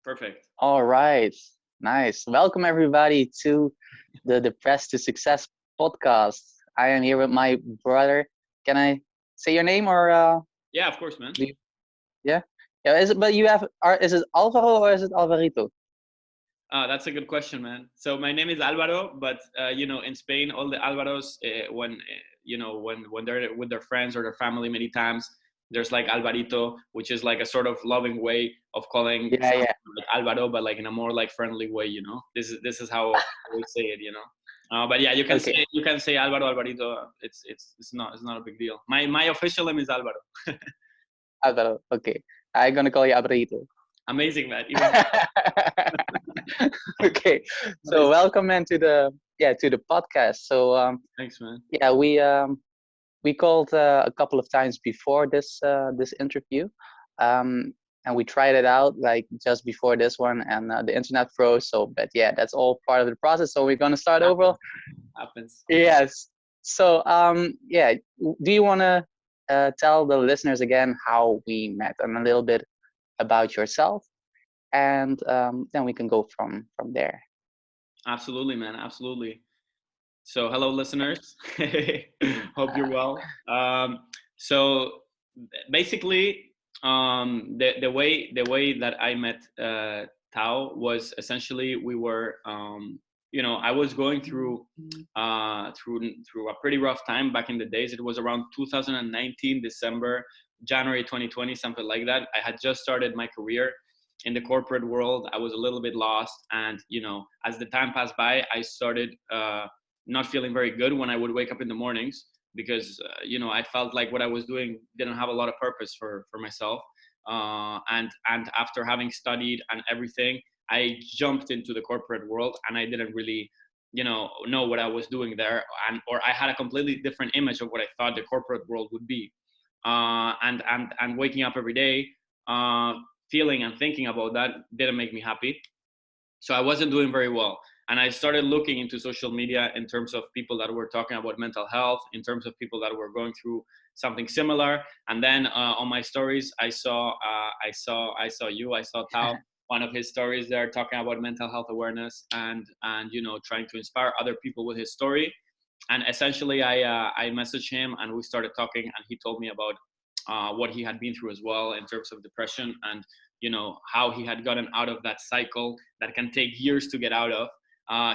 Perfect. All right. Nice. Welcome everybody to the Depressed to Success podcast. I am here with my brother. Can I say your name or Yeah, of course, man. do you, yeah? Yeah, is it but you have is it Alvaro or is it Alvarito? That's a good question, man. So my name is Álvaro, but in Spain, all the Álvaros, when they're with their friends or their family, many times there's like Alvarito, which is like a sort of loving way of calling Yeah, someone yeah. like Álvaro, but like in a more like friendly way. This is how we say it. But yeah, you can say Okay. Álvaro, Alvarito. It's not a big deal. My official name is Álvaro. Alvaro. Okay. I'm gonna call you Alvarito. Amazing, man. Even Okay. So nice. welcome man to the podcast. So Thanks, man. yeah, we called a couple of times before this interview, um, and we tried it out like just before this one, and the internet froze. So, but yeah, that's all part of the process. So we're gonna start over. Happens. Yes. So yeah, do you wanna tell the listeners again how we met and a little bit about yourself, and then we can go from there. Absolutely, man. Absolutely. So, hello, listeners. Hope you're well. So, basically, the way that I met Tao was essentially we were, I was going through a pretty rough time back in the days. It was around 2019, December, January 2020, something like that. I had just started my career in the corporate world. I was a little bit lost, and as the time passed by, I started not feeling very good when I would wake up in the mornings because I felt like what I was doing didn't have a lot of purpose for myself. And after having studied and everything, I jumped into the corporate world, and I didn't really know what I was doing there, or I had a completely different image of what I thought the corporate world would be. And waking up every day, feeling and thinking about that didn't make me happy. So I wasn't doing very well, and I started looking into social media in terms of people that were talking about mental health, in terms of people that were going through something similar. And then on my stories, I saw Tao, one of his stories there, talking about mental health awareness, and trying to inspire other people with his story. And essentially I messaged him, and we started talking, and he told me about what he had been through as well in terms of depression, and how he had gotten out of that cycle that can take years to get out of.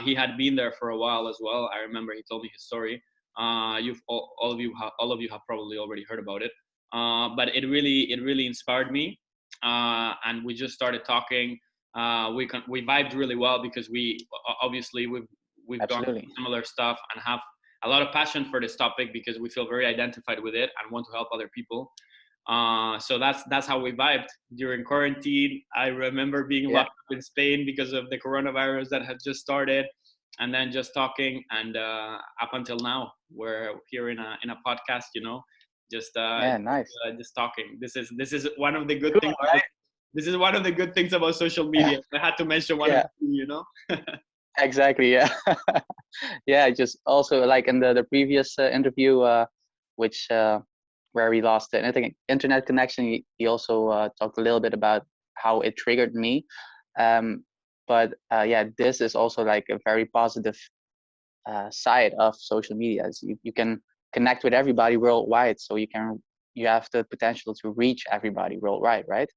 He had been there for a while as well. I remember he told me his story. You've all of you have probably already heard about it. But it really inspired me, and we just started talking. We vibed really well because we obviously we've gone through Absolutely. similar stuff and have a lot of passion for this topic because we feel very identified with it and want to help other people. So that's how we vibed during quarantine. I remember being Yeah. locked up in Spain because of the coronavirus that had just started, and then just talking, and up until now, we're here in a podcast. Just Yeah. Nice. just talking. This is one of the good Cool, things. right? This is one of the good things about social media. I had to mention one of Yeah. the. Exactly. Yeah. Yeah. Just also like in the previous interview, which where we lost the internet connection, he also talked a little bit about how it triggered me. Um, but yeah, this is also like a very positive side of social media. Is you can connect with everybody worldwide, so you have the potential to reach everybody worldwide, right?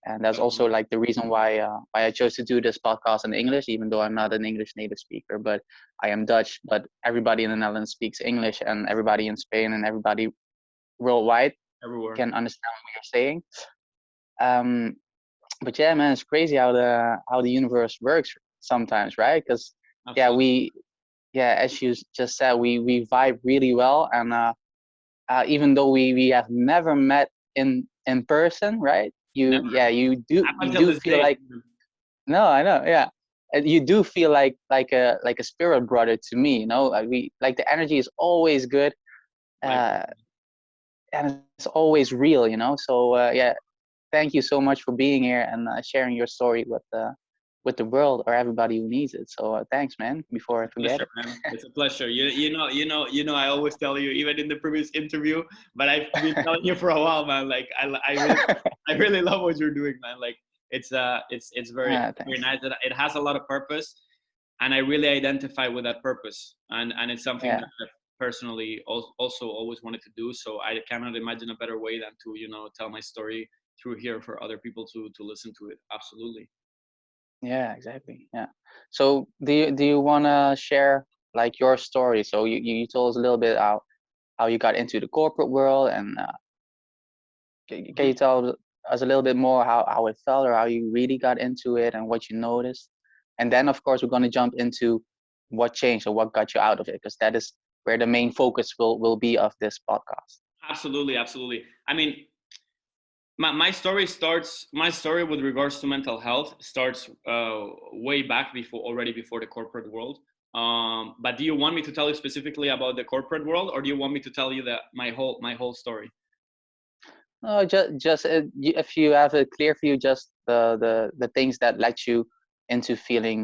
And that's also like the reason why I chose to do this podcast in English, even though I'm not an English native speaker, but I am Dutch. But everybody in the Netherlands speaks English, and everybody in Spain and everybody worldwide Everywhere. can understand what you're saying. Um, but yeah, man, it's crazy how the universe works sometimes, right? Because yeah, Absolutely. as you just said, we vibe really well, and even though we have never met in person, right? You Never. yeah Up you until do this feel day. like no, I know, yeah. And you do feel like a spirit brother to me, Like we like the energy is always good, Like, uh, and it's always real. So yeah, thank you so much for being here and sharing your story with the world or everybody who needs it. So thanks, man. it's Before a I forget pleasure, it. man. It's a pleasure. I always tell you, even in the previous interview, but I've been telling you for a while, man. Like, I really love what you're doing, man. Like, It's very very Thanks. nice that it has a lot of purpose, and I really identify with that purpose, and it's something Yeah. that I personally also always wanted to do. So I cannot imagine a better way than to tell my story through here for other people to listen to it. Absolutely. Yeah, exactly. Yeah. So do you want to share like your story? So you told us a little bit how you got into the corporate world, and can Mhm. you tell us a little bit more how it felt, or how you really got into it, and what you noticed? And then of course we're going to jump into what changed or what got you out of it, because that is where the main focus will be of this podcast. Absolutely, absolutely. I mean, my story with regards to mental health starts way back before the corporate world. But do you want me to tell you specifically about the corporate world, or do you want me to tell you that my whole story? No, just if you have a clear view, just the things that led you into feeling,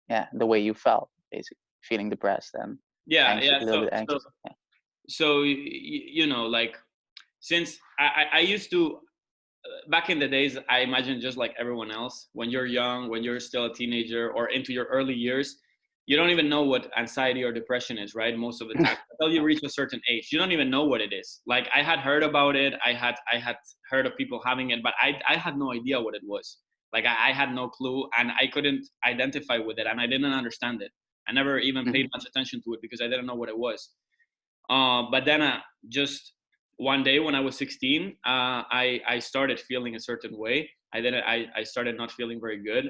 yeah, the way you felt, basically feeling depressed and Yeah, anxious, yeah. a little So bit so anxious. Yeah. so like, since I used to, back in the days, I imagine just like everyone else, when you're young, when you're still a teenager or into your early years, you don't even know what anxiety or depression is, right? Most of the time, until you reach a certain age, you don't even know what it is. Like, I had heard about it, I had heard of people having it, but I had no idea what it was. Like, I had no clue, and I couldn't identify with it, and I didn't understand it. I never even paid Mhm. much attention to it because I didn't know what it was. But then just one day when I was 16, I started feeling a certain way. I started not feeling very good.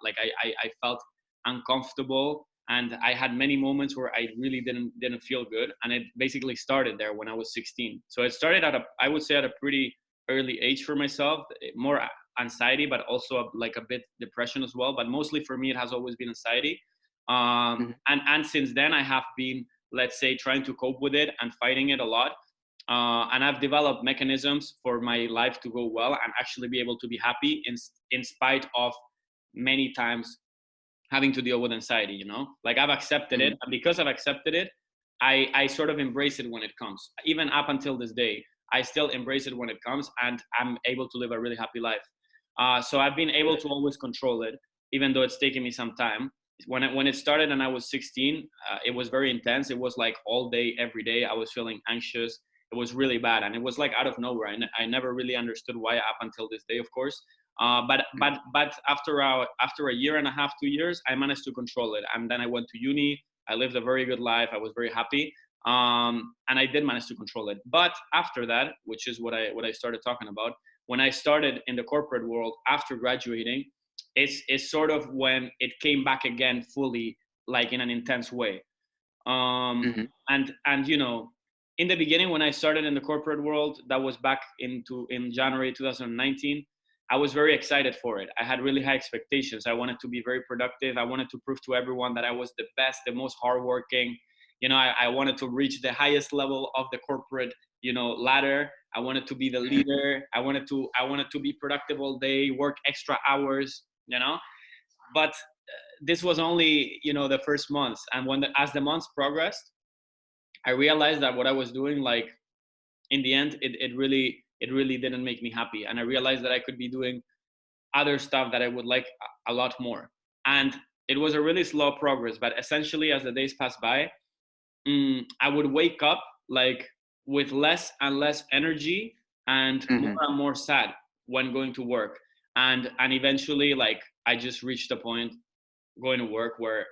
Like, I felt uncomfortable, and I had many moments where I really didn't feel good. And it basically started there when I was 16. So it started I would say, at a pretty early age for myself. More anxiety, but also like a bit depression as well. But mostly for me, it has always been anxiety. Mhm. And since then, I have been, let's say, trying to cope with it and fighting it a lot. And I've developed mechanisms for my life to go well and actually be able to be happy in spite of many times having to deal with anxiety. Like, I've accepted it, Mhm. and because I've accepted it, I sort of embrace it when it comes. Even up until this day, I still embrace it when it comes, and I'm able to live a really happy life. So I've been able to always control it, even though it's taken me some time. When it started and I was 16, it was very intense. It was like all day, every day. I was feeling anxious. It was really bad, and it was like out of nowhere. I never really understood why up until this day, of course. But after a year and a half, 2 years, I managed to control it, and then I went to uni. I lived a very good life. I was very happy, and I did manage to control it. But after that, which is what I started talking about, when I started in the corporate world after graduating, it's sort of when it came back again fully, like in an intense way. Mhm. And in the beginning, when I started in the corporate world, that was back in January 2019. I was very excited for it. I had really high expectations. I wanted to be very productive. I wanted to prove to everyone that I was the best, the most hardworking. I wanted to reach the highest level of the corporate ladder. I wanted to be the Mhm. leader. I wanted to be productive all day, work extra hours. But this was only the first months, and as the months progressed, I realized that what I was doing, like, in the end, it really didn't make me happy, and I realized that I could be doing other stuff that I would like a lot more. And it was a really slow progress, but essentially, as the days passed by, I would wake up, like, with less and less energy, and more Mhm. and more sad when going to work. And eventually, like, I just reached a point going to work where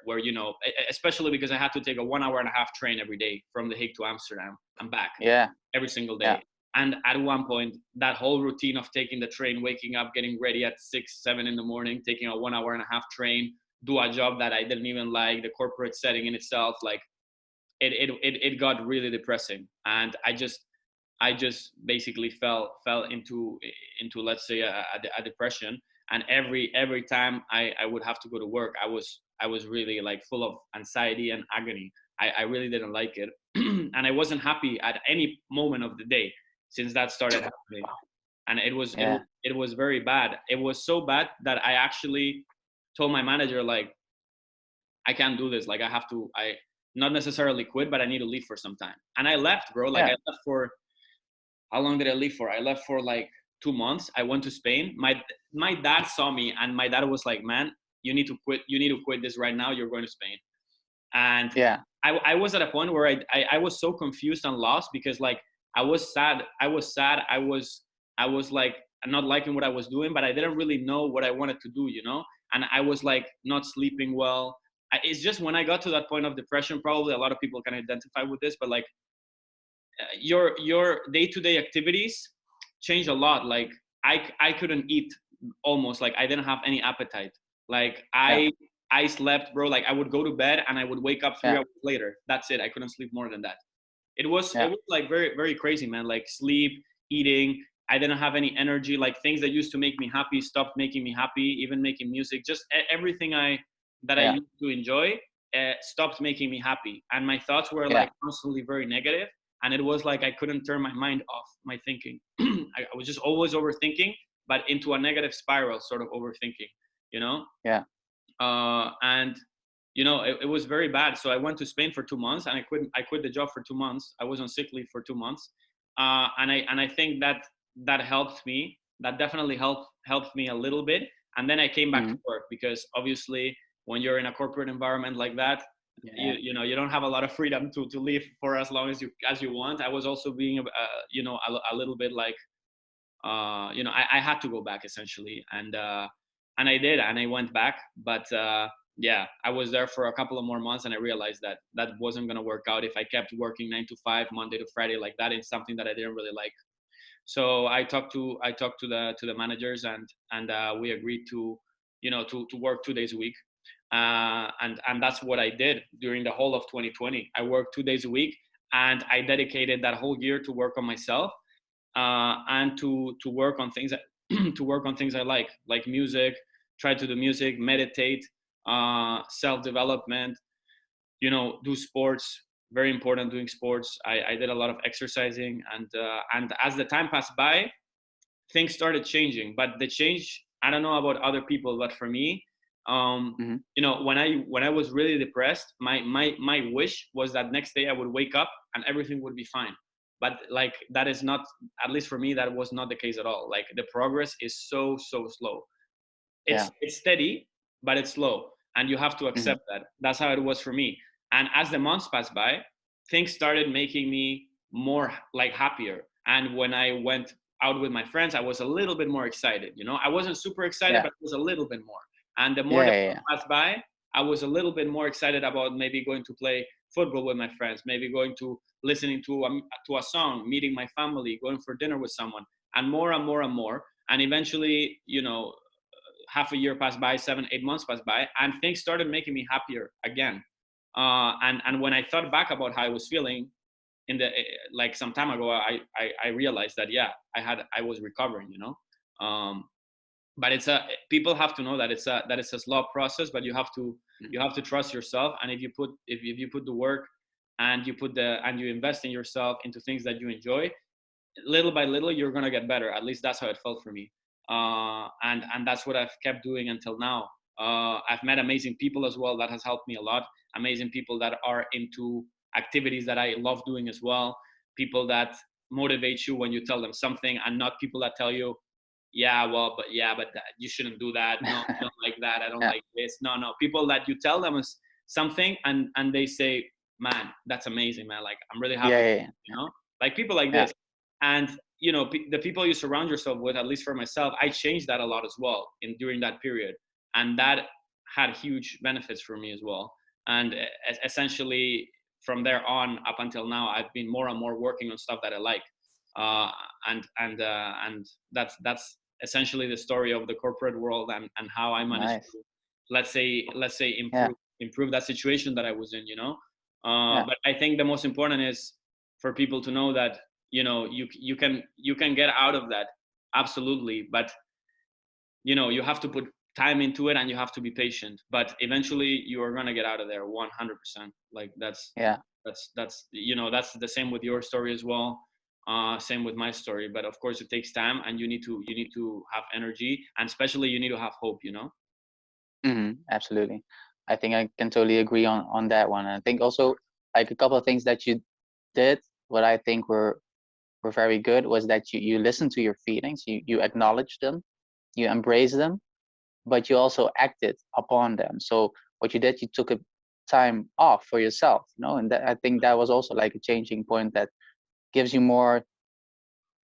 especially because I had to take a 1 hour and a half train every day from The Hague to Amsterdam and back Yeah. every single Yeah. day. And at one point, that whole routine of taking the train, waking up, getting ready at 6, 7 in the morning, taking a 1 hour and a half train, do a job that I didn't even like, the corporate setting in itself, like, it got really depressing. And I just basically fell into, let's say, a depression. And every time I would have to go to work, I was really, like, full of anxiety and agony. I really didn't like it. And I wasn't happy at any moment of the day since that started happening. And it was it was Yeah. it was very bad. It was so bad that I actually told my manager, like, I can't do this. Like, I not necessarily quit, but I need to leave for some time. And I left, bro. Like, Yeah. I left for, how long did I leave for? I left for like 2 months, I went to Spain. My dad saw me, and my dad was like, "Man, you need to quit. You need to quit this right now. You're going to Spain." And Yeah. I was at a point where I was so confused and lost, because like I was sad. I was like not liking what I was doing, but I didn't really know what I wanted to do, And I was like not sleeping well. It's just when I got to that point of depression, probably a lot of people can identify with this, but like your day-to-day activities change a lot. Like I couldn't eat, almost, like I didn't have any appetite. Like Yeah. I slept, bro. Like I would go to bed and I would wake up 3 Yeah. hours later. That's it. I couldn't sleep more than that. It Yeah. was like very, very crazy, man. Like sleep, eating, I didn't have any energy. Like things that used to make me happy stopped making me happy. Even making music, just everything that I Yeah. used to enjoy stopped making me happy. And my thoughts were Yeah. like constantly very negative. And it was like I couldn't turn my mind off my thinking. I was just always overthinking, but into a negative spiral, sort of overthinking, you know. Yeah. And it was very bad. So I went to Spain for 2 months, and I quit the job for 2 months. I was on sick leave for 2 months, and I think that helped me. That definitely helped me a little bit. And then I came back to Hmm. work, because obviously when you're in a corporate environment like that, Yeah. you don't have a lot of freedom to live for as long as you want. I was also being a little bit like I had to go back, essentially, and I did, and I went back. But yeah, I was there for a couple of more months, and I realized that that wasn't gonna work out if I kept working 9 to 5, Monday to Friday, like that. It's something that I didn't really like. So I talked to the managers, and we agreed to to work 2 days a week. And that's what I did during the whole of 2020. I worked 2 days a week, and I dedicated that whole year to work on myself, and to work on things that, to work on things I like music. Try to do music, meditate, self development. Do sports. Very important, doing sports. I did a lot of exercising, and as the time passed by, things started changing. But the change, I don't know about other people, but for me, Hmm. when I was really depressed, my wish was that next day I would wake up and everything would be fine. But like that is not, at least for me, that was not the case at all. Like the progress is so slow. Yeah. It's steady, but it's slow, and you have to Hmm. accept that. That's how it was for me. And as the months passed by, things started making me more like happier. And when I went out with my friends, I was a little bit more excited. I wasn't super excited, Yeah. but it was a little bit more. And the more Yeah. the Yeah. months passed by, I was a little bit more excited about maybe going to play football with my friends, maybe going to listening to a song, meeting my family, going for dinner with someone, and more and more and more. And eventually, half a year passed by, 7, 8 months passed by, and things started making me happier again. And when I thought back about how I was feeling in the like some time ago, I realized that, yeah, I was recovering. But people have to know that it's a slow process, but you have to trust yourself. And if you put the work, and you invest in yourself, into things that you enjoy, little by little you're gonna get better. At least that's how it felt for me. And that's what I've kept doing until now. I've met amazing people as well. That has helped me a lot. Amazing people that are into activities that I love doing as well. People that motivate you when you tell them something, and not people that tell you, yeah, well, but you shouldn't do that. No, I don't like that. I don't Yeah. like this. No, no. People that you tell them something, and they say, man, that's amazing, man. Like, I'm really Yeah. happy. Yeah. Like people like Yeah. this. And the people you surround yourself with, at least for myself, I changed that a lot as well during that period. And that had huge benefits for me as well. And essentially, from there on up until now, I've been more and more working on stuff that I like. uh, and that's essentially the story of the corporate world, and how I managed Nice. to, let's say Yeah. improve that situation that I was in. Yeah. But I think the most important is for people to know that you can get out of that, absolutely. But you have to put time into it, and you have to be patient, but eventually you are going to get out of there 100%. Like Yeah. that's the same with your story as well. Same with my story, but of course it takes time, and you need to have energy, and especially you need to have hope. Hmm. Absolutely. I think I can totally agree on that one. And I think also like a couple of things that you did, what I think were were very good was that you listen to your feelings, you acknowledge them, you embrace them, but you also acted upon them. So what you did, you took a time off for yourself, and I think that was also like a changing point that gives you more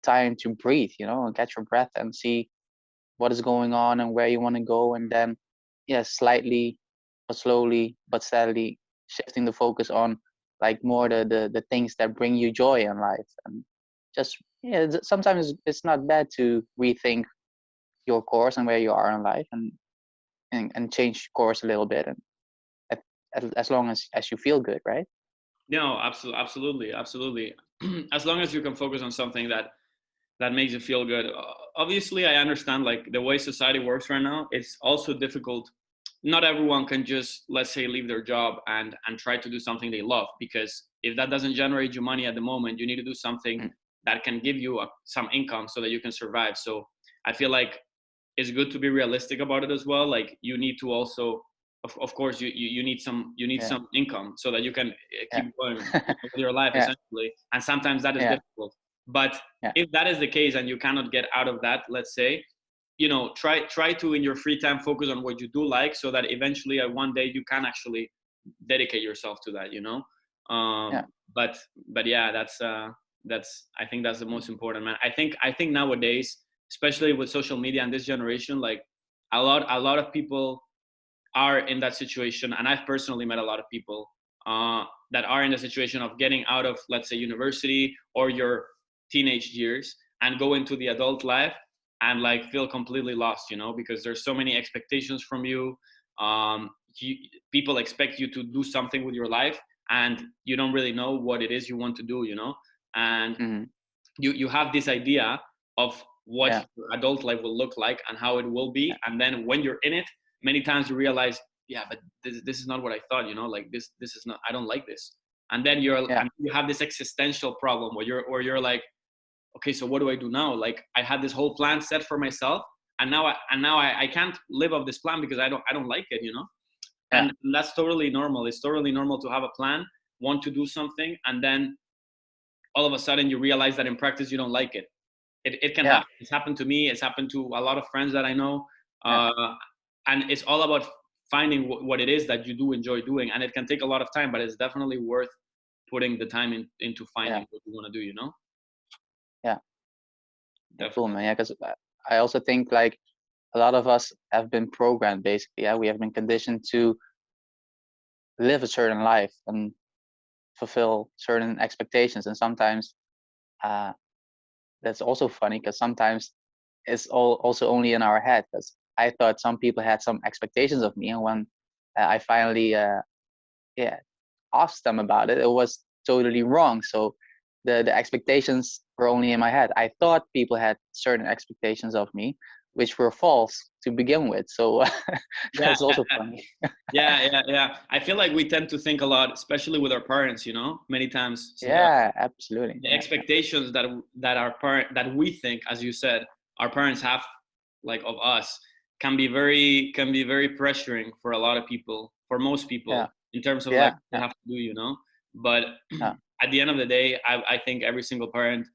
time to breathe, and catch your breath and see what is going on and where you want to go, and then slightly but slowly but steadily shifting the focus on like more the things that bring you joy in life. And just sometimes it's not bad to rethink your course and where you are in life, and change course a little bit, and as long as you feel good, right? No, absolutely, absolutely. As long as you can focus on something that makes you feel good. Obviously, I understand like the way society works right now. It's also difficult. Not everyone can just, let's say, leave their job and try to do something they love, because if that doesn't generate you money at the moment, you need to do something Mm. that can give you some income so that you can survive. So I feel like it's good to be realistic about it as well. Like you need to also, of course, you need Yeah, some income so that you can yeah, keep going with your life yeah, essentially. And sometimes that is yeah, difficult. But yeah, if that is the case and you cannot get out of that, let's say, try to in your free time focus on what you do like, so that eventually one day you can actually dedicate yourself to that. yeah, But yeah, that's I think that's the most important, man. I think nowadays, especially with social media and this generation, like a lot of people are in that situation, and I've personally met a lot of people that are in the situation of getting out of, let's say, university or your teenage years and go into the adult life and like feel completely lost, because there's so many expectations from you. um, you People expect you to do something with your life, and you don't really know what it is you want to do, and hmm you have this idea of what yeah, your adult life will look like and how it will be, and then when you're in it, many times you realize, yeah, but this is not what I thought, like this is not, I don't like this. And then yeah, you have this existential problem where you're like, okay, so what do I do now? Like I had this whole plan set for myself, and now I can't live off this plan because I don't like it, yeah, and that's totally normal. It's totally normal to have a plan, want to do something, and then all of a sudden you realize that in practice you don't like it. It can yeah, happen. It's happened to me. It's happened to a lot of friends that I know. yeah, Uh, and it's all about finding what it is that you do enjoy doing. And it can take a lot of time, but it's definitely worth putting the time into yeah, finding what you want to do. yeah. Yeah, cool, Definitely. man. Yeah, because I also think like a lot of us have been programmed basically. Yeah, we have been conditioned to live a certain life and fulfill certain expectations, and sometimes uh, that's also funny because sometimes it's all also only in our head. Because I thought some people had some expectations of me, and when I finally yeah asked them about it, it was totally wrong. So the expectations were only in my head. I thought people had certain expectations of me, which were false to begin with. So Yeah, that's also funny. yeah. I feel like we tend to think a lot, especially with our parents. Many times Yeah, absolutely. the Yeah, yeah, expectations that we think, as you said, our parents have, like, of us, can be very pressuring for a lot of people, for most yeah, people, in terms of like yeah, they yeah, have to do, but yeah, at the end of the day, I think every single parent,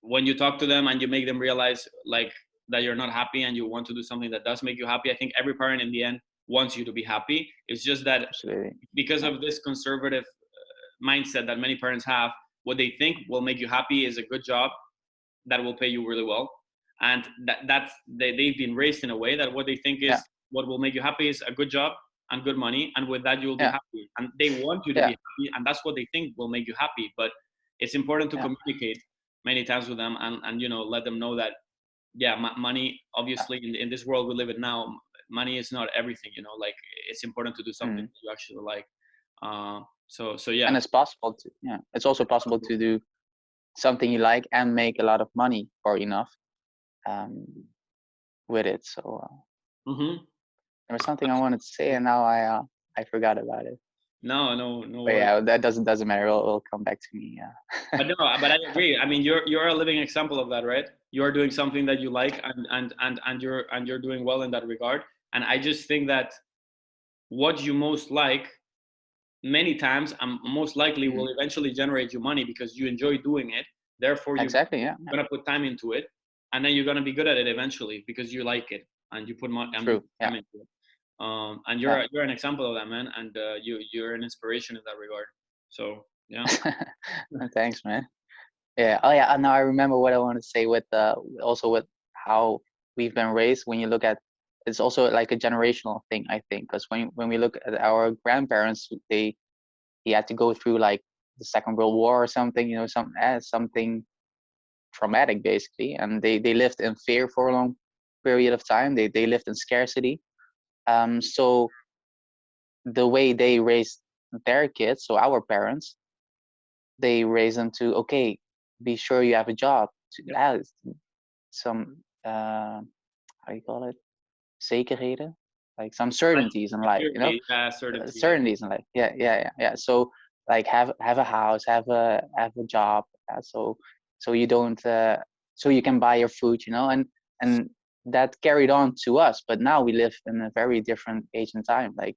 when you talk to them and you make them realize like that you're not happy and you want to do something that does make you happy, I think every parent in the end wants you to be happy. It's just that absolutely. because Yeah, of this conservative mindset that many parents have, what they think will make you happy is a good job that will pay you really well, and they've been raised in a way that what they think yeah, is what will make you happy is a good job and good money, and with that you will be yeah, happy, and they want you to be yeah, happy, and that's what they think will make you happy. But it's important to yeah, communicate many times with them, and let them know that, yeah, money, yeah. obviously, in this world we live in now, money is not everything. Like, it's important to do something Mm. that you actually like. So And yeah. it's possible to, yeah, it's also possible to do something you like and make a lot of money or enough um, with it. So Hmm. there was something I wanted to say, and now I forgot about it. No But worries. yeah, that doesn't matter. It'll come back to me. Yeah. But no, but I agree. I mean, you're a living example of that, right? You're doing something that you like, and you're doing well in that regard. And I just think that what you most like, many times, most likely, Mhm. will eventually generate you money because you enjoy doing it. Therefore, you're Exactly. Yeah. gonna put time into it, and then you're gonna be good at it eventually because you like it and you put True. Yeah. time into it. And Yeah. you're an example of that, man, and you're an inspiration in that regard. So yeah. Thanks, man. Yeah. Oh, yeah. Now I remember what I wanted to say with also with how we've been raised. When you look at, it's also like a generational thing, I think, because when we look at our grandparents, he had to go through like the Second World War or something, something traumatic basically, and they lived in fear for a long period of time. They lived in scarcity. So the way they raised their kids, so our parents, they raise them to, okay, be sure you have a job, to Yep. have some how you call it, zekerheden, like some certainties in life, Certainty. certainties in life. Yeah. So like have a house, have a job, so you don't so you can buy your food, and that carried on to us. But now we live in a very different age and time. Like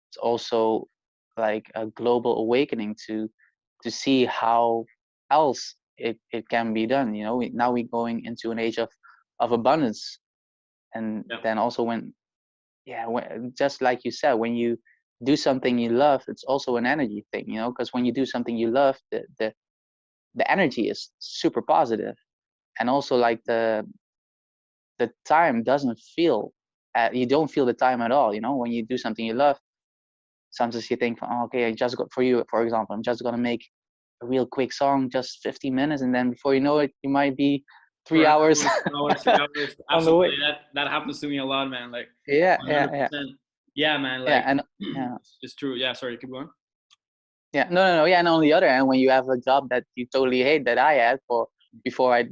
it's also like a global awakening to see how else it can be done. Now we're going into an age of abundance. And then also when just like you said, when you do something you love, it's also an energy thing, because when you do something you love, the energy is super positive. And also like the time doesn't feel you don't feel the time at all. When you do something you love, sometimes you think, oh, okay, I just got, for you for example, I'm just gonna make a real quick song, just 15 minutes, and then before you know it, you might be 3 hours 3 hours. on the way. Absolutely, that happens to me a lot, man. Like Yeah, 100%. Yeah, man. yeah, Like and yeah, it's true. Yeah, sorry, keep going. yeah, no, yeah. And on the other hand, when you have a job that you totally hate, that I had for before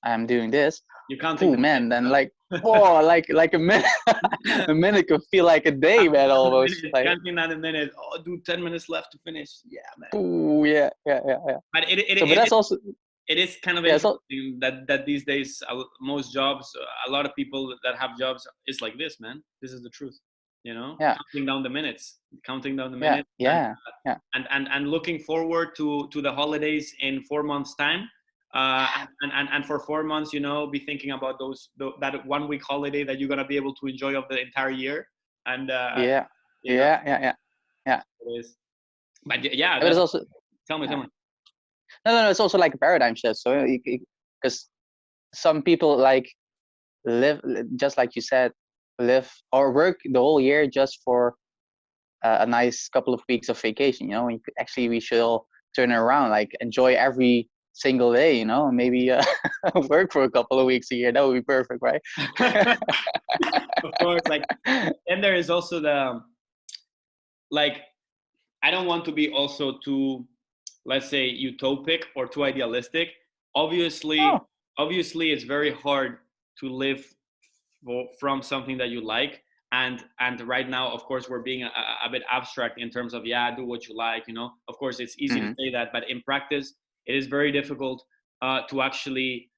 I'm doing this, You're counting oh the man, then minutes. like, whoa, like a minute, a minute could feel like a day, man, almost. Like, Counting down the minute. Oh, dude, 10 minutes left to finish. Yeah, man. ooh, yeah. But So, but that's also, it is kind of yeah. So, interesting that these days most jobs, a lot of people that have jobs is like this, man. This is the truth. yeah, Counting down the yeah, minutes, yeah, yeah, and looking forward to the holidays in 4 months time. And for 4 months, be thinking about that 1 week holiday that you're gonna be able to enjoy of the entire year. And yeah, you know yeah. it is. But yeah, But it's that's also, tell me, yeah. No, it's also like a paradigm shift. So, because some people like live, just like you said, live or work the whole year just for a nice couple of weeks of vacation. Actually, we should all turn it around, like enjoy every single day. And maybe work for a couple of weeks a year. That would be perfect, right? Of course. Like, and there is also like, I don't want to be also too, let's say, utopic or too idealistic. Obviously, Oh. obviously, it's very hard to live from something that you like. And right now, of course, we're being a bit abstract in terms of, yeah, do what you like. Of course, it's easy to say that, but in practice, it is very difficult to actually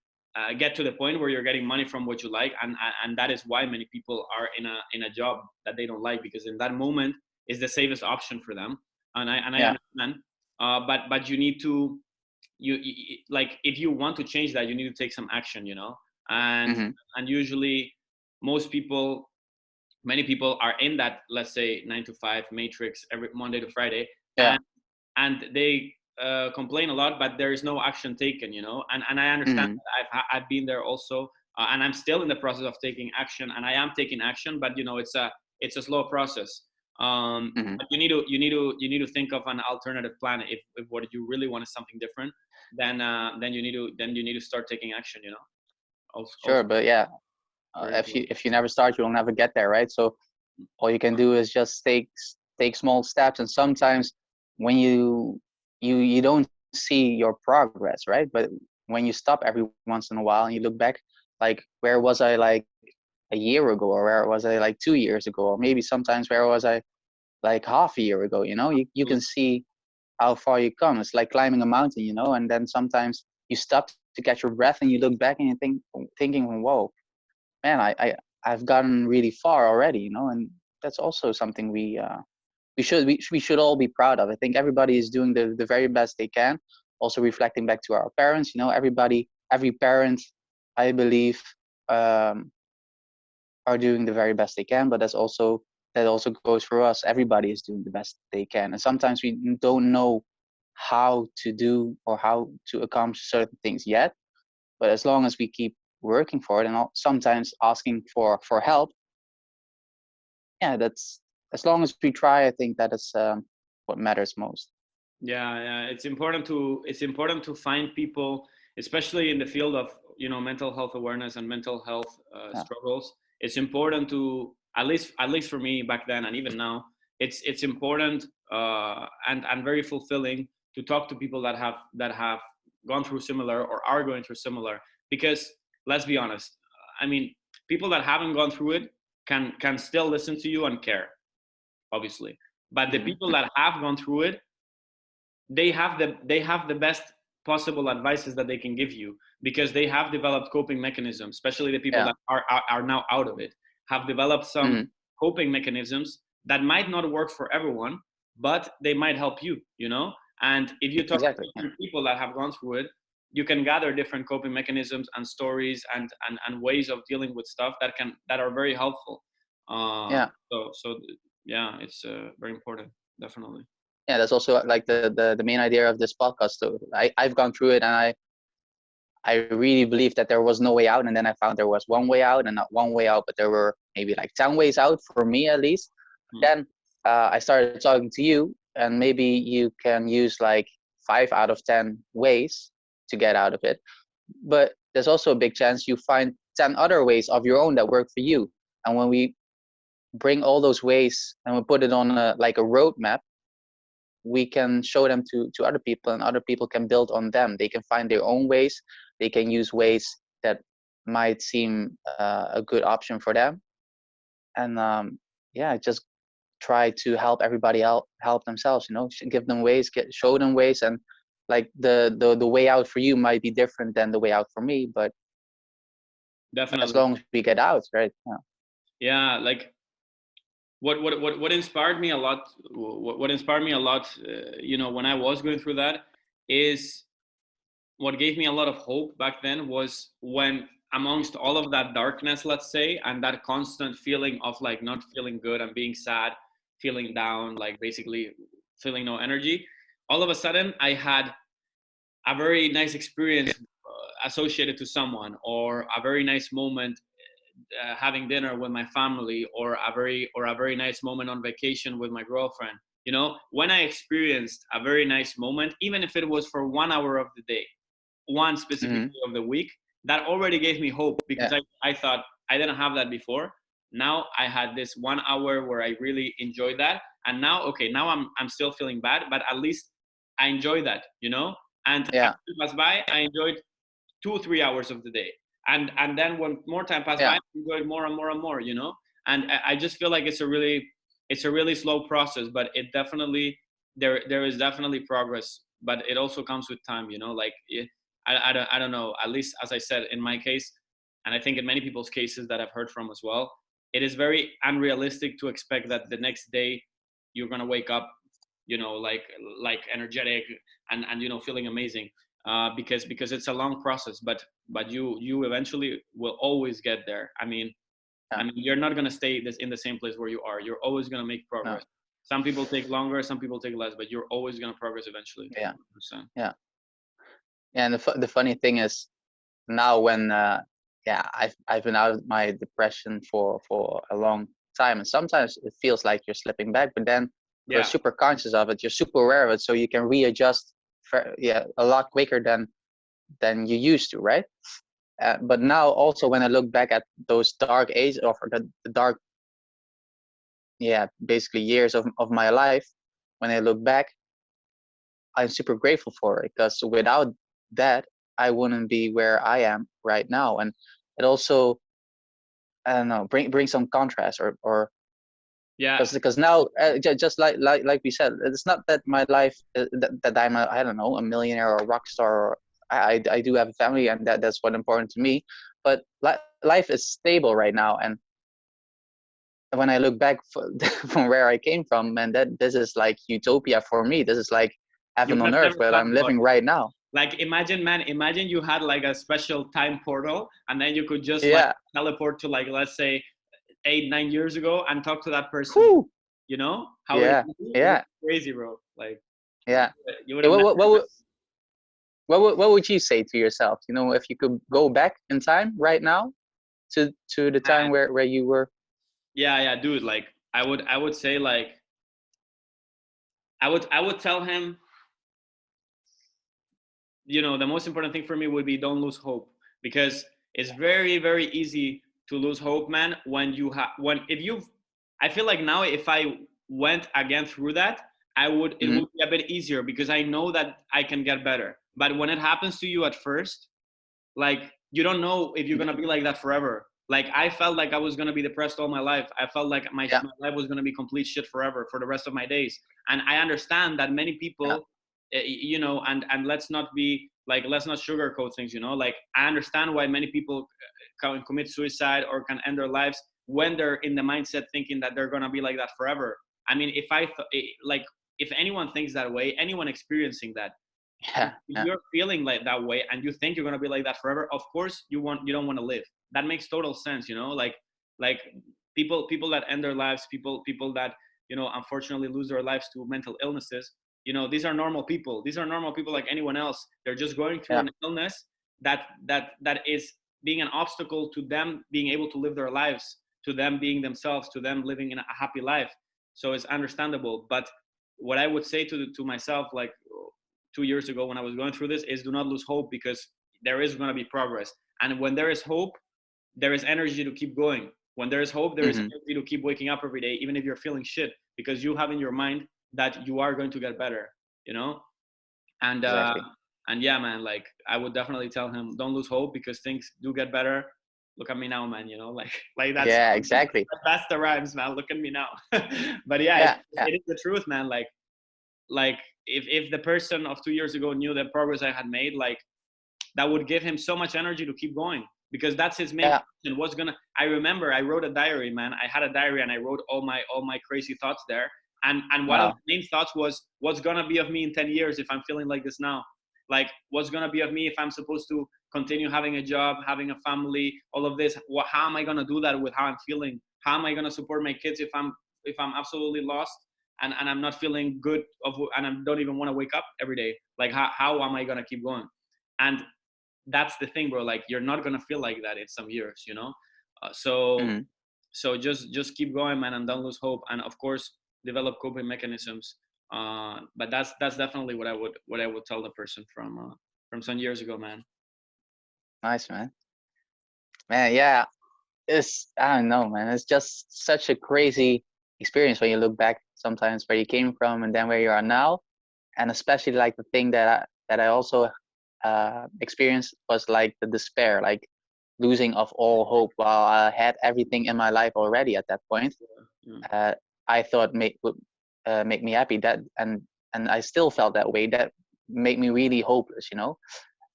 get to the point where you're getting money from what you like. And that is why many people are in a job that they don't like, because in that moment is the safest option for them. And I Yeah. understand, but you need to, like, if you want to change that, you need to take some action, and and usually most people, many people are in that, let's say, 9 to 5 matrix every Monday to Friday. Yeah. And they complain a lot, but there is no action taken, and I understand that. I've been there also, and I'm still in the process of taking action, and I am taking action, but it's a slow process. But you need to think of an alternative plan. If what you really want is something different, then you need to start taking action, Sure, also but yeah, very if you never start, you'll never get there, right? So all you can do is just take small steps, and sometimes when you don't see your progress, right? But when you stop every once in a while and you look back, like, where was I like a year ago, or where was I like 2 years ago, or maybe sometimes where was I like half a year ago? You can see how far you come. It's like climbing a mountain, and then sometimes you stop to catch your breath and you look back and you thinking, whoa, man, I've gotten really far already, and that's also something we should all be proud of. I think everybody is doing the very best they can, also reflecting back to our parents. Every parent, I believe, um, are doing the very best they can, but that also goes for us. Everybody is doing the best they can, and sometimes we don't know how to do or how to accomplish certain things yet. But as long as we keep working for it, and sometimes asking for help, yeah, that's, as long as we try, I think that is what matters most. Yeah, it's important to find people, especially in the field of mental health awareness and mental health Yeah. struggles. It's important to, at least for me back then and even now, it's important and very fulfilling to talk to people that have gone through similar or are going through similar. Because let's be honest, I mean, people that haven't gone through it can still listen to you and care, obviously. But the people that have gone through it, they have the best possible advices that they can give you, because they have developed coping mechanisms, especially the people Yeah. that are now out of it, have developed some coping mechanisms that might not work for everyone, but they might help you. And if you talk to Exactly. Yeah. different people that have gone through it, you can gather different coping mechanisms and stories and ways of dealing with stuff that are very helpful. Yeah. So yeah, it's very important, definitely. Yeah, that's also like the main idea of this podcast. So I've gone through it, and I really believed that there was no way out, and then I found there was one way out, and not one way out, but there were maybe like 10 ways out, for me at least. Then I started talking to you, and maybe you can use like 5 out of 10 ways to get out of it. But there's also a big chance you find 10 other ways of your own that work for you. And when we bring all those ways and we put it on like a roadmap, we can show them to other people, and other people can build on them. They can find their own ways. They can use ways that might seem a good option for them. And yeah, just try to help everybody help themselves. Give them ways, show them ways. And like the way out for you might be different than the way out for me, but as Definitely. long as we get out, right? Yeah. Yeah, like what inspired me a lot, what inspired me a lot, when I was going through that, is what gave me a lot of hope back then was when, amongst all of that darkness, let's say, and that constant feeling of like not feeling good and being sad, feeling down, like basically feeling no energy, all of a sudden I had a very nice experience associated to someone, or a very nice moment having dinner with my family, or a very nice moment on vacation with my girlfriend. When I experienced a very nice moment, even if it was for 1 hour of the day, one specific day of the week, that already gave me hope, because Yeah. I thought I didn't have that before. Now I had this 1 hour where I really enjoyed that, and now, okay, now I'm still feeling bad, but at least I enjoy that. And as Yeah. it passed by, I enjoyed 2 3 hours of the day, and then when more time passed by, Yeah. I enjoyed more and more and more. And I just feel like it's a really slow process, but it definitely, there is definitely progress, but it also comes with time. Like I don't know, at least as I said in my case, and I think in many people's cases that I've heard from as well, it is very unrealistic to expect that the next day you're gonna wake up, like energetic and feeling amazing, because it's a long process, but you eventually will always get there. I mean, Yeah. you're not gonna stay in the same place where you are. You're always gonna make No. progress. Some people take longer, some people take less, but you're always gonna progress eventually. Yeah. 100%. Yeah. And the funny thing is, now when yeah, I've been out of my depression for a long time, and sometimes it feels like you're slipping back, but then you're Yeah, super conscious of it, you're super aware of it, so you can readjust yeah, a lot quicker than you used to, right? But now also, when I look back at those dark ages, or the dark, yeah, basically years of my life, when I look back, I'm super grateful for it, because without that, I wouldn't be where I am right now. And it also, I don't know, bring some contrast, or yeah, because now, just like we said, it's not that my life, that I'm I don't know, a millionaire or a rock star, or I do have a family, and that's what important to me. But life is stable right now, and when I look back from where I came from, man, that this is like utopia for me. This is like heaven on earth, never but thought I'm about living it. right now. Like imagine, man, imagine you had like a special time portal, and then you could just like Yeah. teleport to like, let's say 8, 9 years ago and talk to that person. Whew. You know how it Yeah. would be? It would Yeah. be crazy, bro. Like Yeah. you would Yeah, have never. what would you say to yourself? You know, if you could go back in time right now to the time Man, where you were. yeah, dude. Like I would say like I would tell him, the most important thing for me would be don't lose hope, because it's very, very easy to lose hope, man. When if you've I feel like now if I went again through that, it Hmm. would be a bit easier because I know that I can get better. But when it happens to you at first, like you don't know if you're gonna be like that forever. Like I felt like I was gonna be depressed all my life. I felt like Yeah. my life was gonna be complete shit forever for the rest of my days. And I understand that many Yeah. people, and let's not be like, let's not sugarcoat things. Like I understand why many people can commit suicide or can end their lives when they're in the mindset thinking that they're gonna be like that forever. I mean, like if anyone thinks that way, anyone experiencing that, if Yeah. Yeah. you're feeling like that way and you think you're going to be like that forever, of course you don't want to live. That makes total sense. Like people that end their lives, people that unfortunately lose their lives to mental illnesses. These are normal people. These are normal people like anyone else. They're just going through Yeah. an illness that is being an obstacle to them being able to live their lives, to them being themselves, to them living in a happy life. So it's understandable. But what I would say to myself, like 2 years ago when I was going through this, is do not lose hope, because there is going to be progress. And when there is hope, there is energy to keep going. When there is hope, there is Hmm. energy to keep waking up every day, even if you're feeling shit, because you have in your mind that you are going to get better, you know? And, uh, Exactly. and yeah, man, like I would definitely tell him, don't lose hope, because things do get better. Look at me now, man, like Yeah. Exactly. that's the rhymes, man. Look at me now. But yeah, Yeah. Yeah. it is the truth, man. Like if the person of 2 years ago knew the progress I had made, like that would give him so much energy to keep going, because that's his main Yeah. question. I remember I wrote a diary, man. I had a diary and I wrote all my crazy thoughts there. And one of Wow. the main thoughts was, what's gonna be of me in 10 years if I'm feeling like this now? Like what's gonna be of me if I'm supposed to continue having a job, having a family, all of this? How am I gonna do that with how I'm feeling? How am I gonna support my kids if I'm absolutely lost and I'm not feeling good and I don't even want to wake up every day? Like how am I gonna keep going? And that's the thing, bro. Like you're not gonna feel like that in some years. So Hmm. so just keep going, man, and don't lose hope. And of course, develop coping mechanisms. But that's definitely what I would tell the person from some years ago, man. Nice, man. Man. Yeah. I don't know, man. It's just such a crazy experience when you look back sometimes where you came from and then where you are now. And especially like the thing that I also experienced was like the despair, like losing of all hope while I had everything in my life already at that point. Yeah, uh, I thought would make me happy, that and I still felt that way. That made me really hopeless, you know.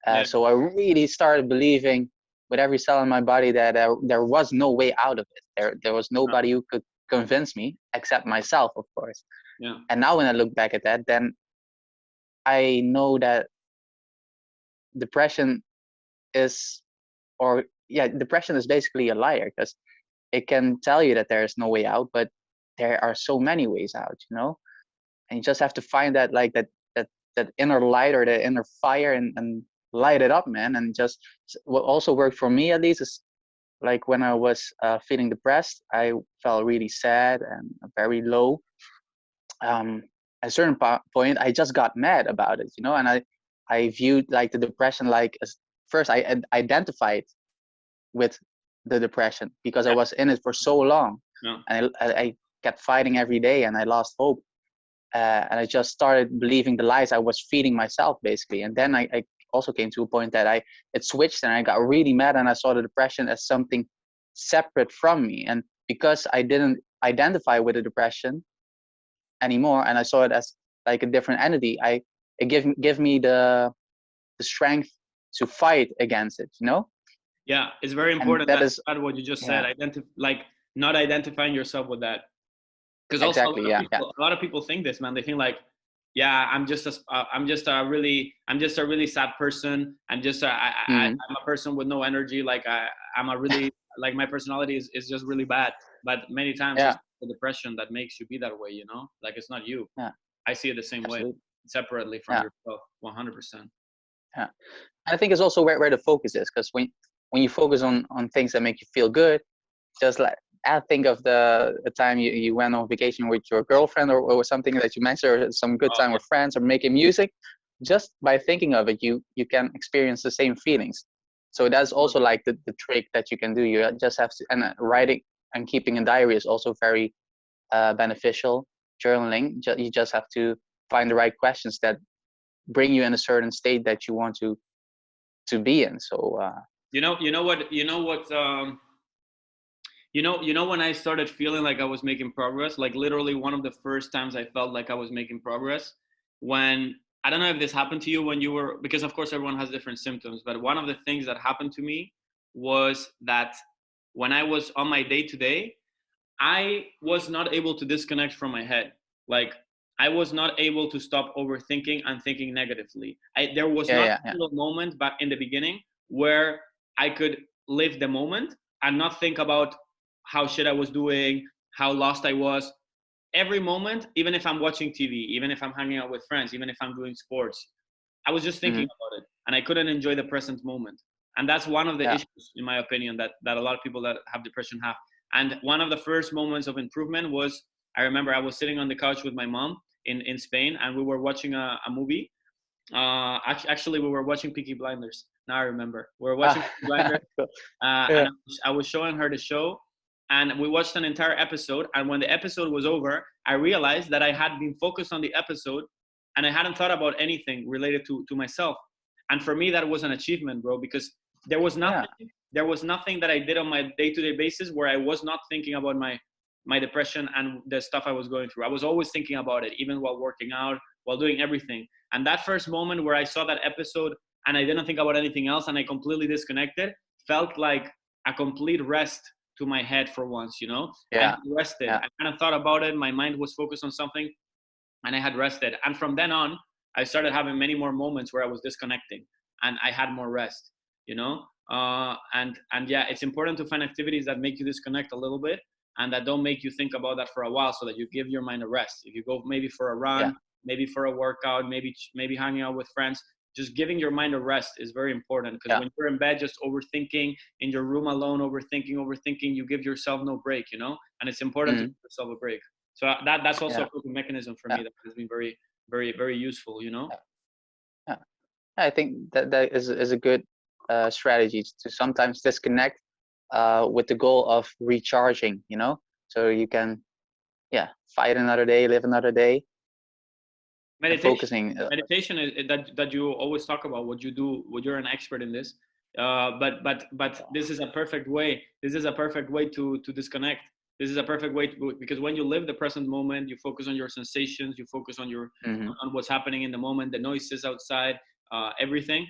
yeah, So I really started believing with every cell in my body that there was no way out of it. There was nobody who could convince me except myself, of course. yeah, And now when I look back at that, then I know that depression is, or yeah, depression is basically a liar, because it can tell you that there is no way out, but there are so many ways out, you know. And you just have to find that, like that inner light or the inner fire, and light it up, man. And just what also worked for me, at least, is like when I was feeling depressed, I felt really sad and very low. At a certain point, I just got mad about it, you know. And I viewed like the depression, like as, first I identified with the depression because I yeah, was in it for so long, yeah, and I kept fighting every day, and I lost hope. And I just started believing the lies I was feeding myself, basically. And then I also came to a point that it switched, and I got really mad, and I saw the depression as something separate from me. And because I didn't identify with the depression anymore, and I saw it as like a different entity, it give me the strength to fight against it, you know. yeah. It's very And important that that is, what you just said. yeah, Like not identifying yourself with that, because also exactly, yeah, yeah, a lot of people think this, man. They think like, yeah, I'm just a really sad person. Mm, I'm a person with no energy. Like I'm a really, like my personality is just really bad. But many times it's yeah, the depression that makes you be that way, like it's not you. yeah, I see it the same way, absolutely. separately from Yeah, yourself, 100%. yeah. And I think it's also where the focus is, because when you focus on things that make you feel good, just like I think of the time you went on vacation with your girlfriend, or something that you mentioned, or some good Oh time yeah. with friends, or making music. Just by thinking of it, you can experience the same feelings. So that's also like the trick that you can do. You just have to, and writing and keeping a diary is also very beneficial. Journaling, you just have to find the right questions that bring you in a certain state that you want to be in. So When I started feeling like I was making progress, like literally one of the first times I felt like I was making progress, when I don't know if this happened to you when you were, because of course everyone has different symptoms, but one of the things that happened to me was that when I was on my day to day, I was not able to disconnect from my head. Like I was not able to stop overthinking and thinking negatively. There was yeah, not a yeah, yeah. single moment back in the beginning where I could live the moment and not think about how shit I was doing, how lost I was. Every moment, even if I'm watching TV, even if I'm hanging out with friends, even if I'm doing sports, I was just thinking Mm-hmm. about it and I couldn't enjoy the present moment. And that's one of the Yeah. issues, in my opinion, that a lot of people that have depression have. And one of the first moments of improvement was, I remember I was sitting on the couch with my mom in Spain, and we were watching a movie. Actually, we were watching Peaky Blinders. Now I remember. We were watching Ah, Peaky Blinders, cool. and Yeah. I was showing her the show, and we watched an entire episode. And when the episode was over, I realized that I had been focused on the episode, and I hadn't thought about anything related to myself. And for me, that was an achievement, bro, because there was Yeah. nothing. There was nothing that I did on my day-to-day basis where I was not thinking about my depression and the stuff I was going through. I was always thinking about it, even while working out, while doing everything. And that first moment where I saw that episode and I didn't think about anything else and I completely disconnected felt like a complete rest to my head for once. I had Yeah. rested. Yeah. I kind of thought about it. My mind was focused on something and I had rested. And from then on, I started having many more moments where I was disconnecting and I had more rest. And yeah, it's important to find activities that make you disconnect a little bit and that don't make you think about that for a while, so that you give your mind a rest. If you go maybe for a Yeah. run, maybe for a workout, maybe hanging out with friends, just giving your mind a rest is very important, because Yeah. when you're in bed just overthinking, in your room alone, overthinking, you give yourself no break. And it's important to Mm, give yourself a break. So that's also yeah. a coping mechanism for Yeah. me that has been very, very, very useful. Yeah. Yeah. I think that is a good strategy to sometimes disconnect with the goal of recharging. So you can, yeah, fight another day, live another day, and meditation focusing. meditation is that you always talk about what you do, what you're an expert in this. But this is a perfect way, to disconnect. This is a perfect way because when you live the present moment, you focus on your sensations, you focus Mm-hmm. on what's happening in the moment, the noises outside, everything.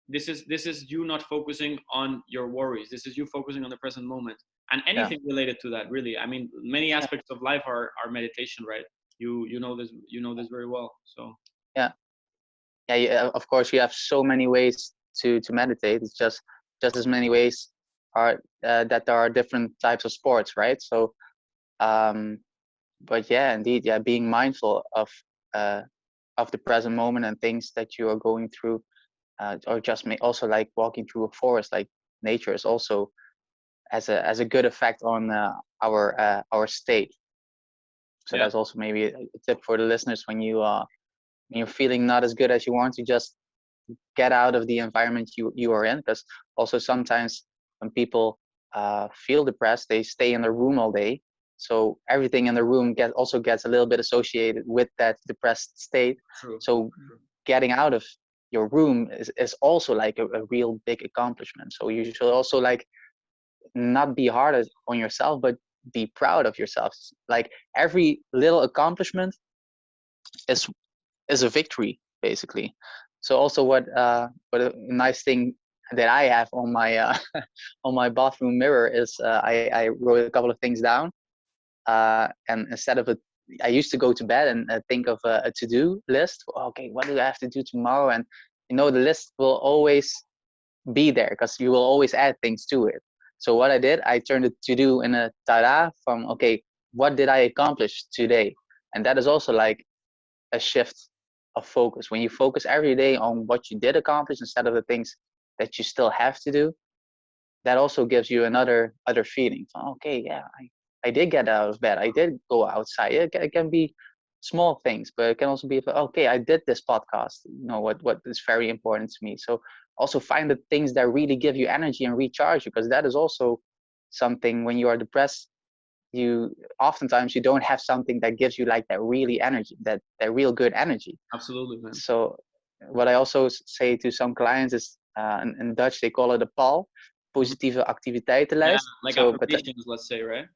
This is you not focusing on your worries. This is you focusing on the present moment, and Yeah. anything related to that, really. I mean, many Yeah. aspects of life are meditation, right? You know this very well. So Yeah. Yeah. Of course, you have so many ways to meditate. It's just as many ways are that there are different types of sports, right? So, um, but yeah, indeed, yeah, being mindful uh, of the present moment and things that you are going through, or just also like walking through a forest, like nature is also as a good effect on our state. So yeah, that's also maybe a tip for the listeners when you're feeling not as good as you want to, just get out of the environment you are in. Because also sometimes when people feel depressed, they stay in their room all day, so everything in the room also gets a little bit associated with that depressed state. true, So true. getting out of your room is also like a real big accomplishment. So you should also like not be hard on yourself, but be proud of yourself. Like every little accomplishment is is a victory, basically. So also what a nice thing that I have on my on my bathroom mirror is I wrote a couple of things down, and instead of I used to go to bed and think of a to-do list. Okay, what do I have to do tomorrow? And the list will always be there because you will always add things to it. So what I did, I turned it to do in a tada from, okay, what did I accomplish today? And that is also like a shift of focus. When you focus every day on what you did accomplish instead of the things that you still have to do, that also gives you another other feeling. Okay, yeah, I did get out of bed. I did go outside. It can be small things, but it can also be, okay, I did this podcast. What is very important to me. So also find the things that really give you energy and recharge you, because that is also something. When you are depressed, you oftentimes you don't have something that gives you like that really energy, that real good energy. Absolutely, man. So what I also say to some clients is, in Dutch they call it a PAL, positieve Yeah, activiteitenlijst. like So, but affirmations, let's say, right?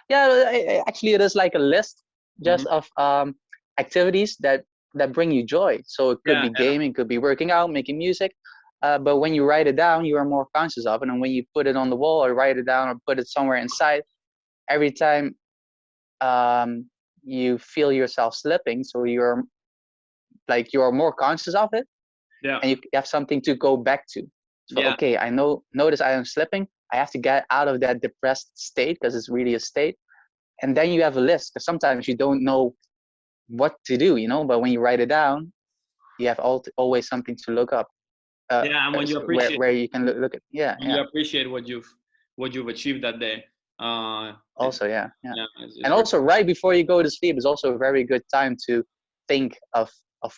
yeah, actually it is like a list just Mm-hmm. of activities that bring you joy. So it could Yeah, be yeah, gaming, could be working out, making music. But when you write it down, you are more conscious of it. And when you put it on the wall or write it down or put it somewhere inside, every time you feel yourself slipping, so you're more conscious of it, yeah, and you have something to go back to. So yeah, okay, I notice I am slipping. I have to get out of that depressed state, because it's really a state. And then you have a list, because sometimes you don't know what to do, but when you write it down, you have always something to look up, yeah. And when you where appreciate, you can look at. Yeah, when yeah. you appreciate what you've achieved that day, it, Also, yeah, yeah. yeah, it's And very also, right before you go to sleep is also a very good time to think of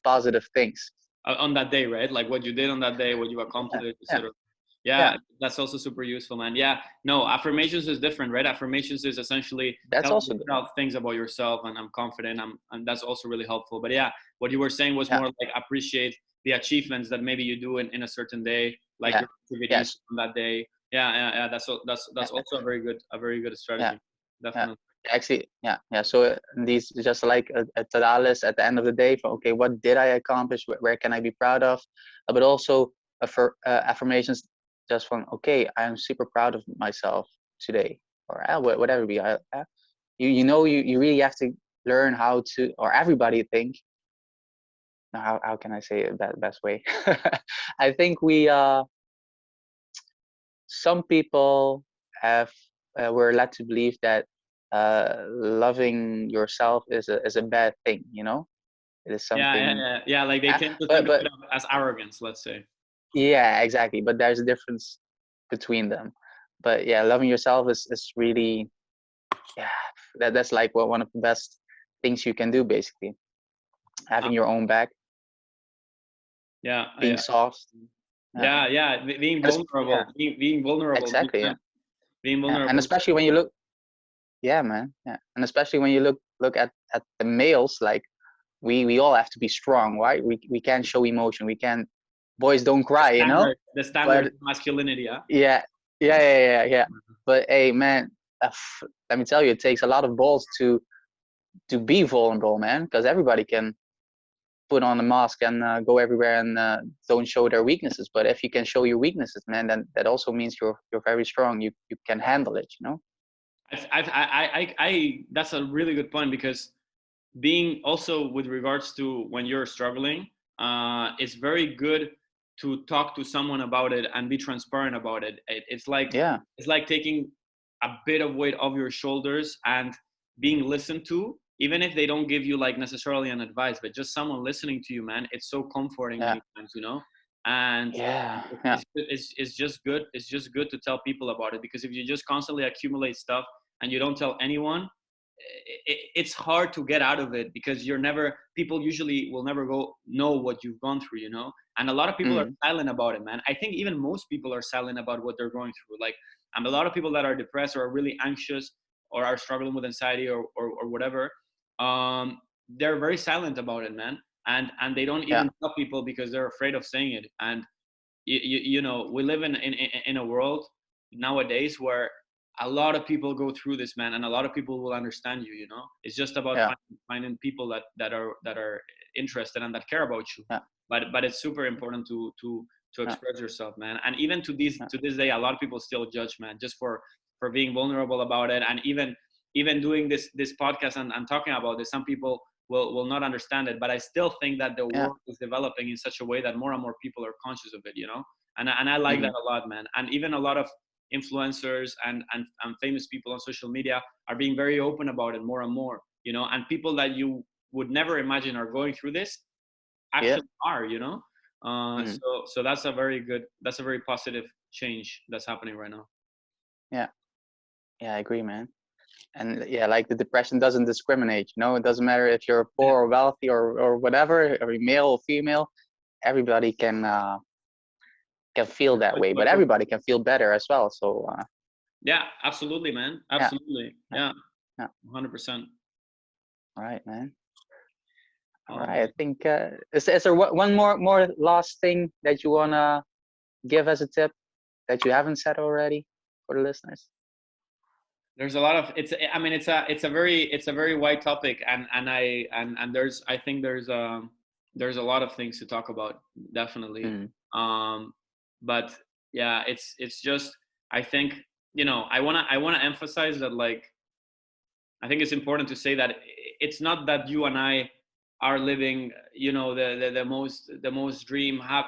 positive things. on that day, right? Like what you did on that day, what you Yeah, accomplished, yeah, etc. Yeah, yeah. that's also super useful, man. Yeah, no, affirmations is different, right? Affirmations is essentially That's telling also good. yourself things about yourself, and I'm confident. And that's also really helpful. But yeah, what you were saying was Yeah, more like appreciate the achievements that maybe you do in a certain day, like yeah, your activities yes, on that day. Yeah, yeah, yeah. That's yeah, also a very good yeah. strategy. Yeah, Definitely. actually, yeah, yeah. So these just like a to-do list at the end of the day for, okay, what did I accomplish? Where can I be proud of? But also affirmations just from, okay, I am super proud of myself today, or whatever it be. You really have to learn how to, or everybody think. Now, how can I say it that best way? I think some people have were led to believe that loving yourself is a bad thing. It is Yeah, yeah, something. yeah, yeah. Like they uh, tend to but think of it as arrogance, let's say. yeah, exactly. But there's a difference between them. But yeah, loving yourself is really, yeah, that's like one of the best things you can do, basically. Uh, Having your own back, yeah, being yeah, soft. Yeah, yeah, yeah. Being yeah, vulnerable, being vulnerable, exactly. Yeah, being yeah. And vulnerable. especially when you look. Yeah, man. Yeah, and especially when you look at the males, like we all have to be strong, right? We can't show emotion. We can't. Boys don't cry, The standard But masculinity. Yeah, yeah, yeah. But hey, man, let me tell you, it takes a lot of balls to be vulnerable, man. Because everybody can put on a mask and go everywhere and don't show their weaknesses. But if you can show your weaknesses, man, then that also means you're very strong. You can handle it. that's a really good point because being also with regards to when you're struggling, it's very good to talk to someone about it and be transparent about it. Yeah, It's like taking a bit of weight off your shoulders and being listened to, even if they don't give you like necessarily an advice, but just someone listening to you, man. It's so comforting yeah, many times. And yeah, yeah, it's just good. It's just good to tell people about it because if you just constantly accumulate stuff and you don't tell anyone, it's hard to get out of it because people usually will never go know what you've gone through. And a lot of people are mm, silent about it, man. I think even most people are silent about what they're going through. Like, a lot of people that are depressed or are really anxious or are struggling with anxiety or whatever, they're very silent about it, man. And they don't yeah, even tell people because they're afraid of saying it. And we live in a world nowadays where a lot of people go through this, man, and a lot of people will understand you. It's just about yeah, finding people that are interested and that care about you. yeah, But it's super important to yeah, express yourself, man. And even to this yeah, to this day, a lot of people still judge, man, just for being vulnerable about it. And even even doing this podcast and talking about this, some people will not understand it, but I still think that the Yeah. world is developing in such a way that more and more people are conscious of it, you know. And I like that Hmm. a lot, man. And even a lot of influencers and famous people on social media are being very open about it more and more, you know. And people that you would never imagine are going through this Yeah. actually are, you know. Hmm. So that's a very positive change that's happening right now. Yeah. Yeah, I agree, man. And yeah, like the depression doesn't discriminate, you know, it doesn't matter if you're Yeah, poor or wealthy or whatever, or you're male or female, everybody can feel that way, but everybody can feel better as well. So yeah, absolutely, man. yeah, Absolutely. yeah, Yeah, yeah. 100%. All right, man. All Oh right, I man. think is there one more last thing that you wanna give as a tip that you haven't said already for the listeners? There's a lot of I mean it's a very wide topic, and there's I think there's a lot of things to talk about, definitely. Mm. um but yeah, it's just, I think, you know, I want to emphasize that, like, I think it's important to say that it's not that you and I are living, you know, the most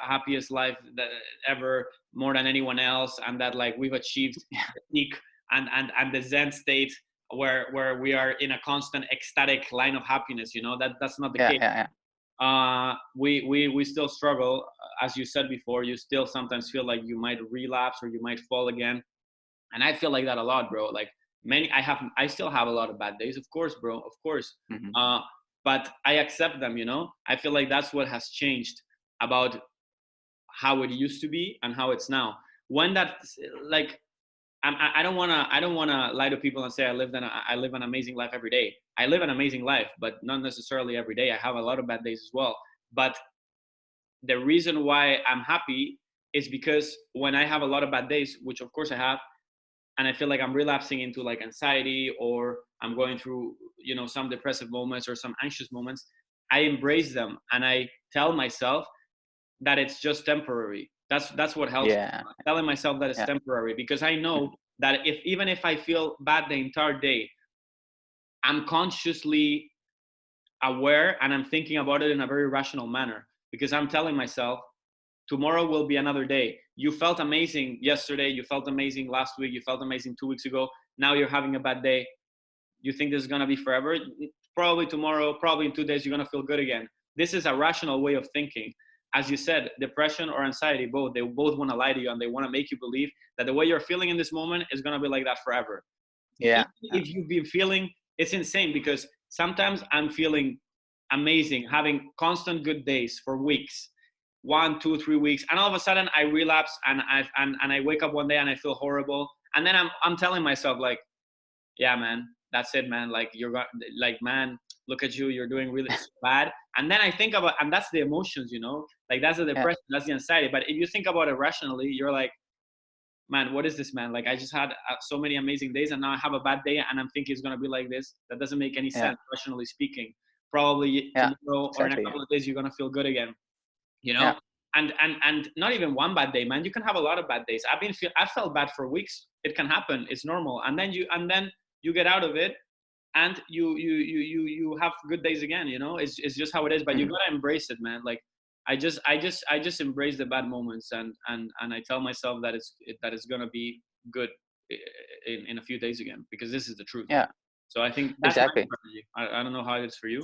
happiest life that ever, more than anyone else, and that, like, we've achieved Yeah, the peak and the Zen state where we are in a constant ecstatic line of happiness. You know, that's not the yeah, case. yeah, We still struggle, as you said before. You still sometimes feel like you might relapse or you might fall again, and I feel like that a lot, bro. Like, I still have a lot of bad days, of course, bro, of course. yeah. Hmm. Uh but I accept them, you know. I feel like that's what has changed about how it used to be and how it's now. When that, like, I don't want to lie to people and say I live an amazing life every day. I live an amazing life, but not necessarily every day. I have a lot of bad days as well. But the reason why I'm happy is because when I have a lot of bad days, which of course I have, and I feel like I'm relapsing into, like, anxiety, or I'm going through, you know, some depressive moments or some anxious moments, I embrace them and I tell myself that it's just temporary. That's what helps me. Yeah, Telling myself that it's yeah, temporary, because I know that even if I feel bad the entire day, I'm consciously aware and I'm thinking about it in a very rational manner, because I'm telling myself tomorrow will be another day. You felt amazing yesterday, you felt amazing last week, you felt amazing 2 weeks ago. Now you're having a bad day. You think this is going to be forever? Probably tomorrow, probably in 2 days, you're going to feel good again. This is a rational way of thinking. As you said, depression or anxiety, they both want to lie to you, and they want to make you believe that the way you're feeling in this moment is going to be like that forever. yeah, Even if you've been feeling, it's insane, because sometimes I'm feeling amazing, having constant good days for weeks, 1, 2, 3 weeks, and all of a sudden I relapse, and I wake up one day and I feel horrible, and then I'm telling myself, like, yeah, man, that's it, man. Like, like, man, look at you, you're doing really so bad. And then I think about, and that's the emotions, you know, like, that's the yeah, depression, that's the anxiety. But if you think about it rationally, you're like, man, what is this, man? Like, I just had so many amazing days, and now I have a bad day, and I'm thinking it's gonna be like this. That doesn't make any yeah, sense, rationally speaking. Probably yeah. tomorrow or in a Exactly. couple of days, you're gonna feel good again, you know. Yeah, And not even one bad day, man. You can have a lot of bad days. I felt bad for weeks. It can happen. It's normal. And then you get out of it, and you have good days again, you know. It's just how it is. But you mhm, gotta embrace it, man. Like, I just embrace the bad moments, and I tell myself that it's gonna be good in a few days again, because this is the truth. yeah. So I think that's my Exactly. strategy. I don't know how it is for you.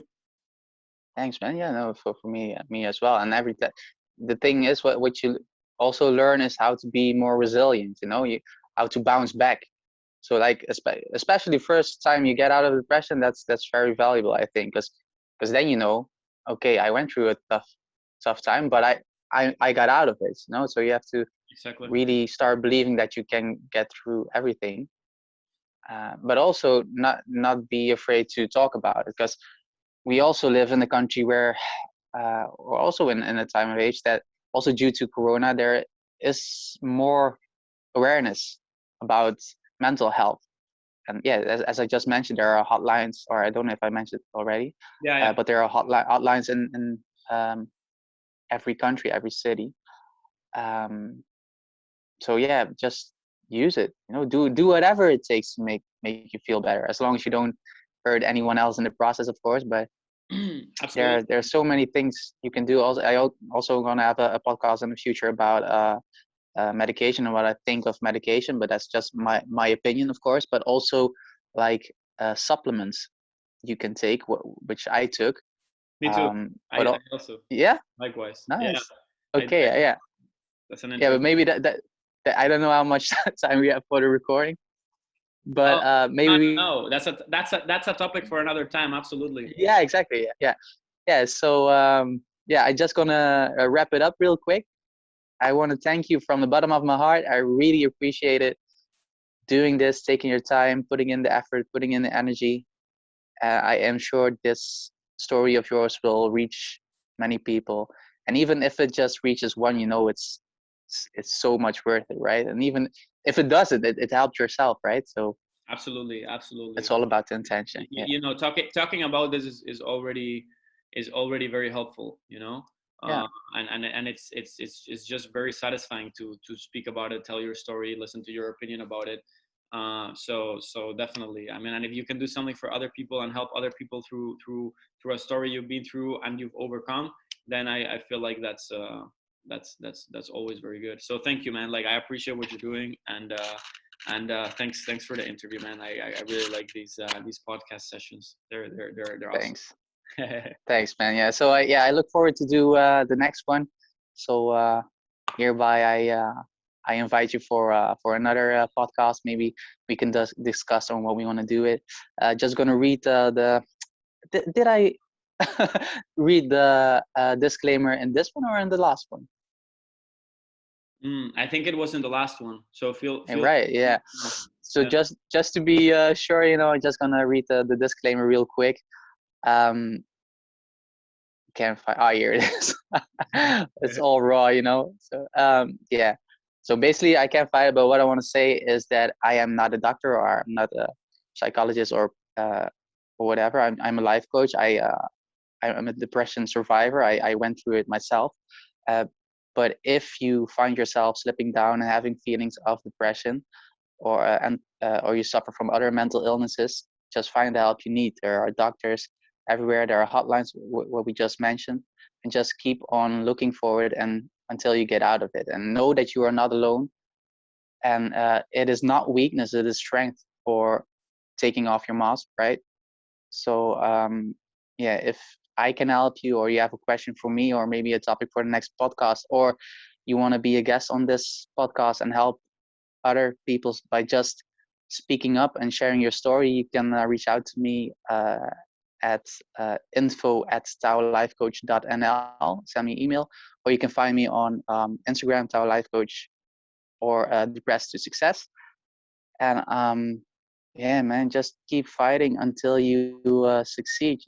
Thanks, man. Yeah, no, for me as well. And the thing is, what you also learn is how to be more resilient. You know, how to bounce back. So like, especially first time you get out of depression, that's very valuable, I think, because then you know, okay, I went through a tough time, but I got out of it. You know, so you have to Exactly. really start believing that you can get through everything, but also not be afraid to talk about it, because we also live in a country where we're also in a time of age that also due to Corona there is more awareness about mental health. And yeah, as I just mentioned, there are hotlines, or I don't know if I mentioned it already, Yeah, yeah. but there are hotlines in every country, every city. Um, so yeah, just use it. You know, do whatever it takes to make make you feel better, as long as you don't hurt anyone else in the process, of course. But Absolutely. there are so many things you can do. Also, also gonna have a podcast in the future about medication and what I think of medication, but that's just my opinion, of course. But also like supplements you can take, which I took. Me too. But I also yeah, likewise. Yeah, nice. I Okay, yeah, that's an yeah. But interesting. maybe that I don't know how much time we have for the recording, but Oh, maybe no, that's a topic for another time. Absolutely. yeah, exactly. Yeah. So yeah, I just gonna wrap it up real quick. I want to thank you from the bottom of my heart. I really appreciate it doing this, taking your time, putting in the effort, putting in the energy. I am sure this story of yours will reach many people, and even if it just reaches one, it's so much worth it, right? And even if it doesn't, it helped yourself, right? So Absolutely, it's absolutely. all about the intention. Yeah, Talking about this is already very helpful. yeah, Uh, and it's just very satisfying to speak about it, tell your story, listen to your opinion about it. So definitely, I mean, and if you can do something for other people and help other people through a story you've been through and you've overcome, then I feel like that's always very good. So thank you, man. Like, I appreciate what you're doing, and thanks for the interview, man. I really like these podcast sessions. They're awesome. thanks. Thanks, man. Yeah. So I look forward to do the next one. So hereby I invite you for another podcast. Maybe we can discuss on what we want to do it. Just gonna read the did I read the disclaimer in this one or in the last one? I think it was in the last one. So feel Right. Yeah. So yeah. just to be sure, I'm just gonna read the disclaimer real quick. Um, can't find. Oh, here it is. It's all raw. So yeah. So basically, I can't find it. But what I want to say is that I am not a doctor, or I'm not a psychologist, or whatever. I'm a life coach. I'm a depression survivor. I went through it myself. Uh, but if you find yourself slipping down and having feelings of depression, or you suffer from other mental illnesses, just find the help you need. There are doctors everywhere. There are hotlines, what we just mentioned, and just keep on looking forward and until you get out of it. And know that you are not alone. And it is not weakness; it is strength for taking off your mask, right? So yeah, if I can help you, or you have a question for me, or maybe a topic for the next podcast, or you want to be a guest on this podcast and help other people by just speaking up and sharing your story, you can reach out to me at info@taolifecoach.nl. Send me an email, or you can find me on Instagram, Tao Life Coach, or Depressed to Success. And yeah, man, just keep fighting until you succeed,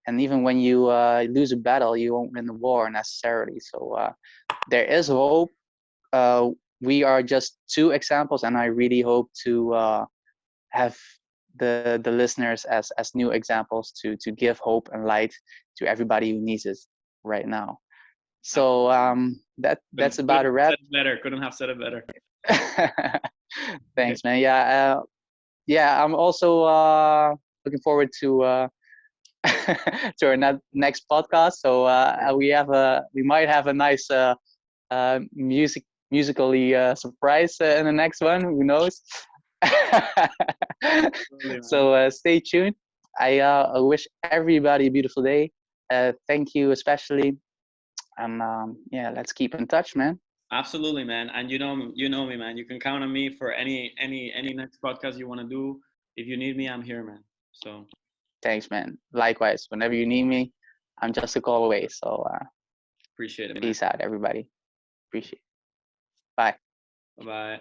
And even when you lose a battle, you won't win the war necessarily. So there is hope. We are just two examples, and I really hope to have the listeners as new examples to give hope and light to everybody who needs it right now. So that's about a wrap. Couldn't have said it better. Thanks, man. Yeah, I'm also looking forward to to our next podcast. So we might have a nice musically surprise in the next one. Who knows? So stay tuned. I wish everybody a beautiful day. Thank you especially, and yeah, let's keep in touch, man. Absolutely, man. And you know me, man. You can count on me for any next podcast you want to do. If you need me, I'm here, man. So thanks, man. Likewise, whenever you need me, I'm just a call away. So appreciate it, man. Peace out, everybody. Appreciate it. Bye. Bye-bye.